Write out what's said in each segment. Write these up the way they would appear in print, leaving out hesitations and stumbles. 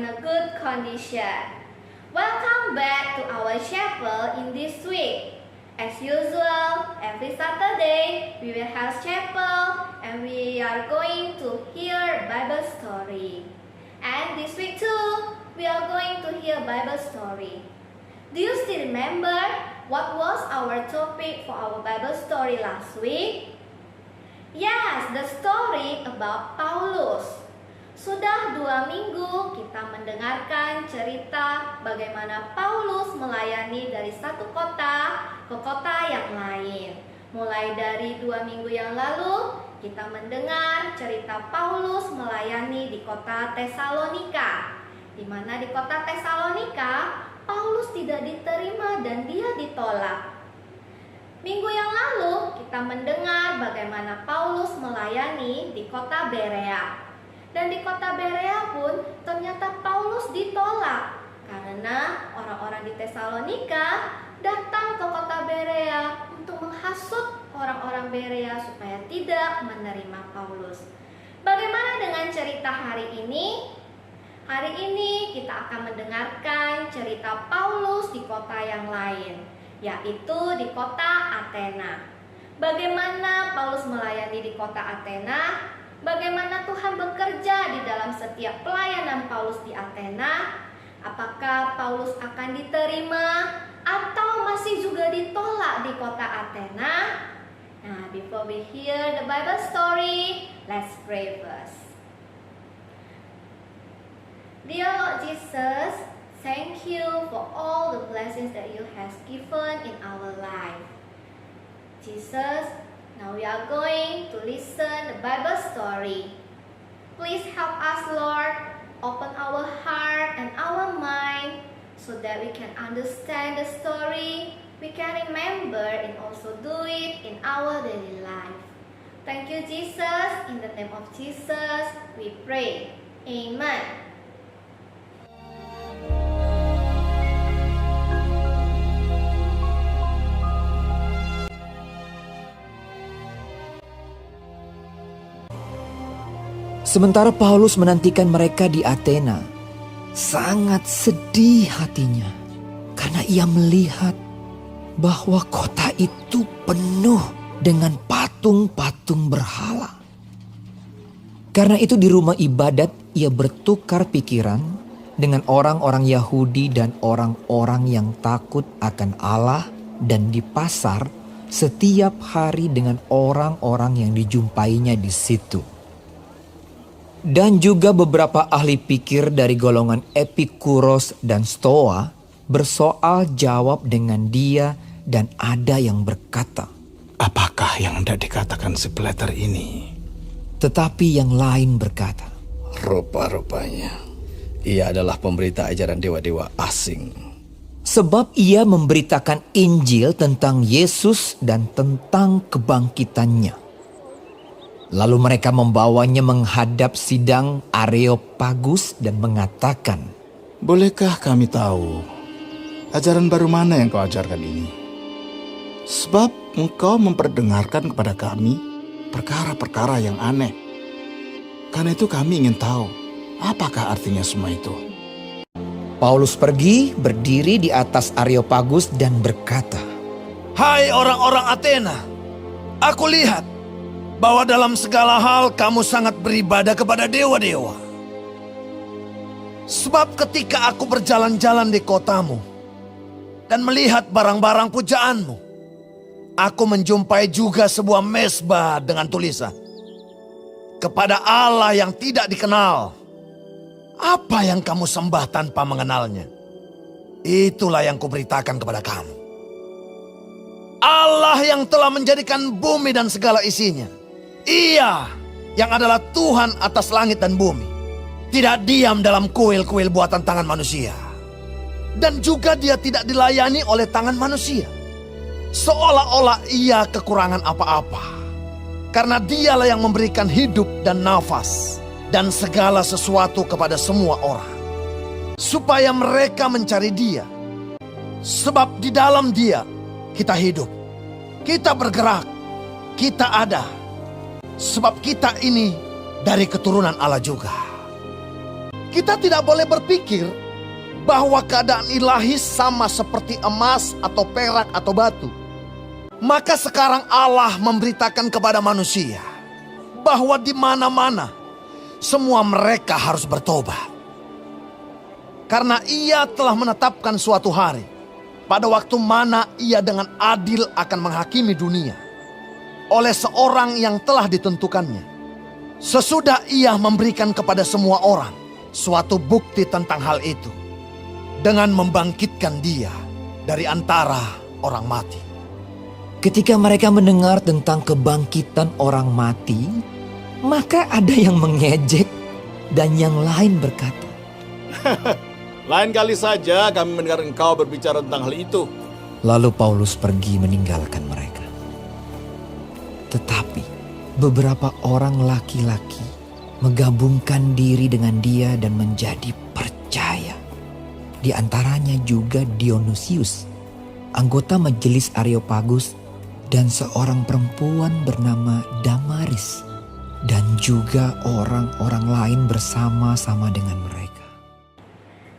in a good condition. Welcome back to our chapel in this week. As usual, every Saturday we will have chapel and we are going to hear Bible story. And this week too, we are going to hear Bible story. Do you still remember what was our topic for our Bible story last week? Yes, the story about Paulus. Sudah 2 minggu kita mendengarkan cerita bagaimana Paulus melayani dari satu kota ke kota yang lain. Mulai dari 2 minggu yang lalu, kita mendengar cerita Paulus melayani di kota Tesalonika. Di mana di kota Tesalonika, Paulus tidak diterima dan dia ditolak. Minggu yang lalu, kita mendengar bagaimana Paulus melayani di kota Berea. Dan di kota Berea pun ternyata Paulus ditolak karena orang-orang di Tesalonika datang ke kota Berea untuk menghasut orang-orang Berea supaya tidak menerima Paulus. Bagaimana dengan cerita hari ini? Hari ini kita akan mendengarkan cerita Paulus di kota yang lain, yaitu di kota Athena. Bagaimana Paulus melayani di kota Athena? Bagaimana Tuhan bekerja di dalam setiap pelayanan Paulus di Athena? Apakah Paulus akan diterima atau masih juga ditolak di kota Athena? Nah, before we hear the Bible story, let's pray first. Dear Lord Jesus, thank you for all the blessings that you have given in our life. Jesus, now we are going to listen the Bible story. Please help us, Lord, open our heart and our mind so that we can understand the story, we can remember and also do it in our daily life. Thank you, Jesus. In the name of Jesus, we pray. Amen. Sementara Paulus menantikan mereka di Athena, sangat sedih hatinya karena ia melihat bahwa kota itu penuh dengan patung-patung berhala. Karena itu di rumah ibadat ia bertukar pikiran dengan orang-orang Yahudi dan orang-orang yang takut akan Allah, dan di pasar setiap hari dengan orang-orang yang dijumpainya di situ. Dan juga beberapa ahli pikir dari golongan Epikuros dan Stoa bersoal jawab dengan dia, dan ada yang berkata, "Apakah yang hendak dikatakan si Plater ini?" Tetapi yang lain berkata, "Rupa-rupanya ia adalah pemberita ajaran dewa-dewa asing. Sebab ia memberitakan Injil tentang Yesus dan tentang kebangkitannya." Lalu mereka membawanya menghadap sidang Areopagus dan mengatakan, "Bolehkah kami tahu ajaran baru mana yang kau ajarkan ini? Sebab engkau memperdengarkan kepada kami perkara-perkara yang aneh. Karena itu kami ingin tahu apakah artinya semua itu." Paulus pergi berdiri di atas Areopagus dan berkata, "Hai orang-orang Athena, aku lihat bahwa dalam segala hal kamu sangat beribadah kepada dewa-dewa. Sebab ketika aku berjalan-jalan di kotamu dan melihat barang-barang pujaanmu, aku menjumpai juga sebuah mezbah dengan tulisan, 'Kepada Allah yang tidak dikenal.' Apa yang kamu sembah tanpa mengenalnya? Itulah yang kuberitakan kepada kamu. Allah yang telah menjadikan bumi dan segala isinya, Ia yang adalah Tuhan atas langit dan bumi, tidak diam dalam kuil-kuil buatan tangan manusia. Dan juga dia tidak dilayani oleh tangan manusia, seolah-olah ia kekurangan apa-apa. Karena dialah yang memberikan hidup dan nafas dan segala sesuatu kepada semua orang, supaya mereka mencari dia. Sebab di dalam dia kita hidup, kita bergerak, kita ada. Sebab kita ini dari keturunan Allah juga. Kita tidak boleh berpikir bahwa keadaan ilahi sama seperti emas atau perak atau batu. Maka sekarang Allah memberitakan kepada manusia bahwa di mana-mana semua mereka harus bertobat. Karena Ia telah menetapkan suatu hari pada waktu mana Ia dengan adil akan menghakimi dunia oleh seorang yang telah ditentukannya. Sesudah Ia memberikan kepada semua orang suatu bukti tentang hal itu dengan membangkitkan Dia dari antara orang mati. Ketika mereka mendengar tentang kebangkitan orang mati, maka ada yang mengejek dan yang lain berkata, Lain kali saja kami mendengar engkau berbicara tentang hal itu. lalu Paulus pergi meninggalkan mereka. Tetapi beberapa orang laki-laki menggabungkan diri dengan dia dan menjadi percaya. Di antaranya juga Dionysius, anggota majelis Areopagus, dan seorang perempuan bernama Damaris, dan juga orang-orang lain bersama-sama dengan mereka.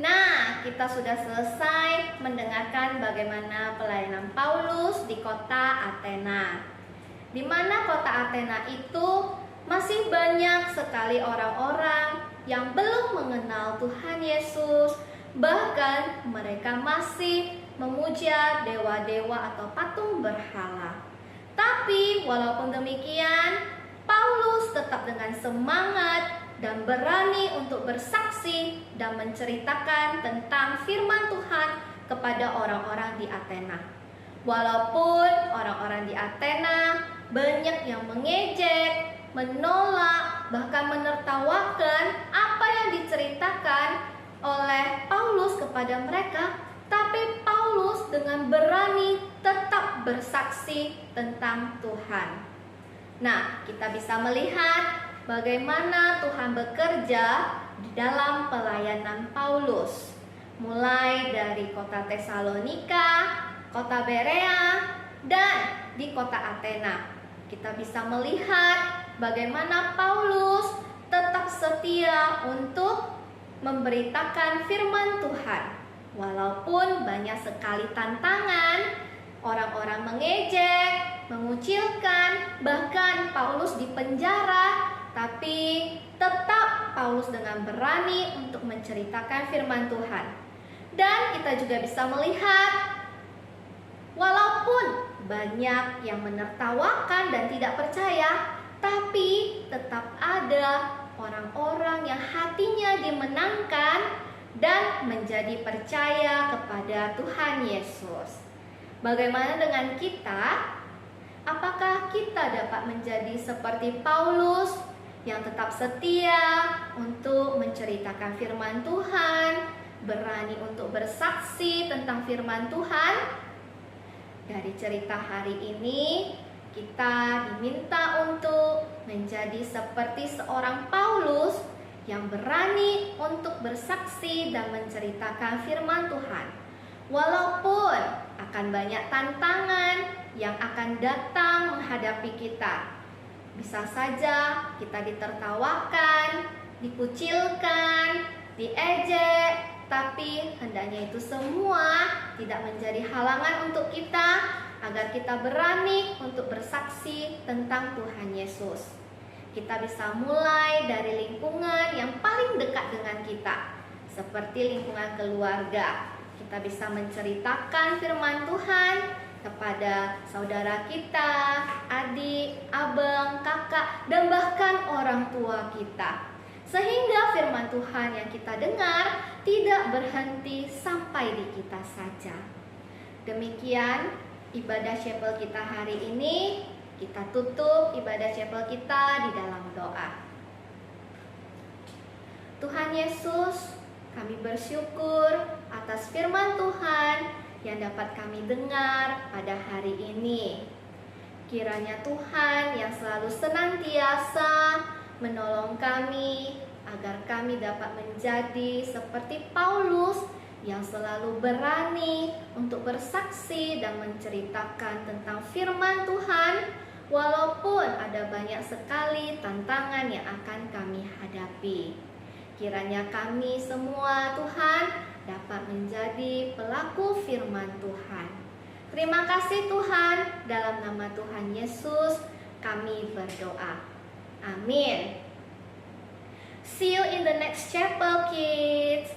Nah, kita sudah selesai mendengarkan bagaimana pelayanan Paulus di kota Athena. Di mana kota Athena itu masih banyak sekali orang-orang yang belum mengenal Tuhan Yesus. Bahkan mereka masih memuja dewa-dewa atau patung berhala. Tapi walaupun demikian, Paulus tetap dengan semangat dan berani untuk bersaksi dan menceritakan tentang firman Tuhan kepada orang-orang di Athena. Walaupun orang-orang di Athena banyak yang mengejek, menolak, bahkan menertawakan apa yang diceritakan oleh Paulus kepada mereka, tapi Paulus dengan berani tetap bersaksi tentang Tuhan. Nah, kita bisa melihat bagaimana Tuhan bekerja di dalam pelayanan Paulus. Mulai dari kota Tesalonika, kota Berea, dan di kota Athena. Kita bisa melihat bagaimana Paulus tetap setia untuk memberitakan firman Tuhan. Walaupun banyak sekali tantangan, orang-orang mengejek, mengucilkan, bahkan Paulus dipenjara, tapi tetap Paulus dengan berani untuk menceritakan firman Tuhan. Dan kita juga bisa melihat, walaupun banyak yang menertawakan dan tidak percaya, tapi tetap ada orang-orang yang hatinya dimenangkan dan menjadi percaya kepada Tuhan Yesus. Bagaimana dengan kita? Apakah kita dapat menjadi seperti Paulus yang tetap setia untuk menceritakan firman Tuhan, berani untuk bersaksi tentang firman Tuhan? Dari cerita hari ini, kita diminta untuk menjadi seperti seorang Paulus yang berani untuk bersaksi dan menceritakan firman Tuhan. Walaupun akan banyak tantangan yang akan datang menghadapi kita. Bisa saja kita ditertawakan, dikucilkan, diejek, tapi hendaknya itu semua tidak menjadi halangan untuk kita agar kita berani untuk bersaksi tentang Tuhan Yesus. Kita bisa mulai dari lingkungan yang paling dekat dengan kita, seperti lingkungan keluarga. Kita bisa menceritakan firman Tuhan kepada saudara kita, adik, abang, kakak, dan bahkan orang tua kita. Sehingga firman Tuhan yang kita dengar tidak berhenti sampai di kita saja. Demikian ibadah chapel kita hari ini. Kita tutup ibadah chapel kita di dalam doa. Tuhan Yesus, kami bersyukur atas firman Tuhan yang dapat kami dengar pada hari ini. Kiranya Tuhan yang selalu senantiasa menolong kami agar kami dapat menjadi seperti Paulus yang selalu berani untuk bersaksi dan menceritakan tentang firman Tuhan, walaupun ada banyak sekali tantangan yang akan kami hadapi. Kiranya kami semua Tuhan dapat menjadi pelaku firman Tuhan. Terima kasih Tuhan, dalam nama Tuhan Yesus kami berdoa. Amin. See you in the next chapel, kids.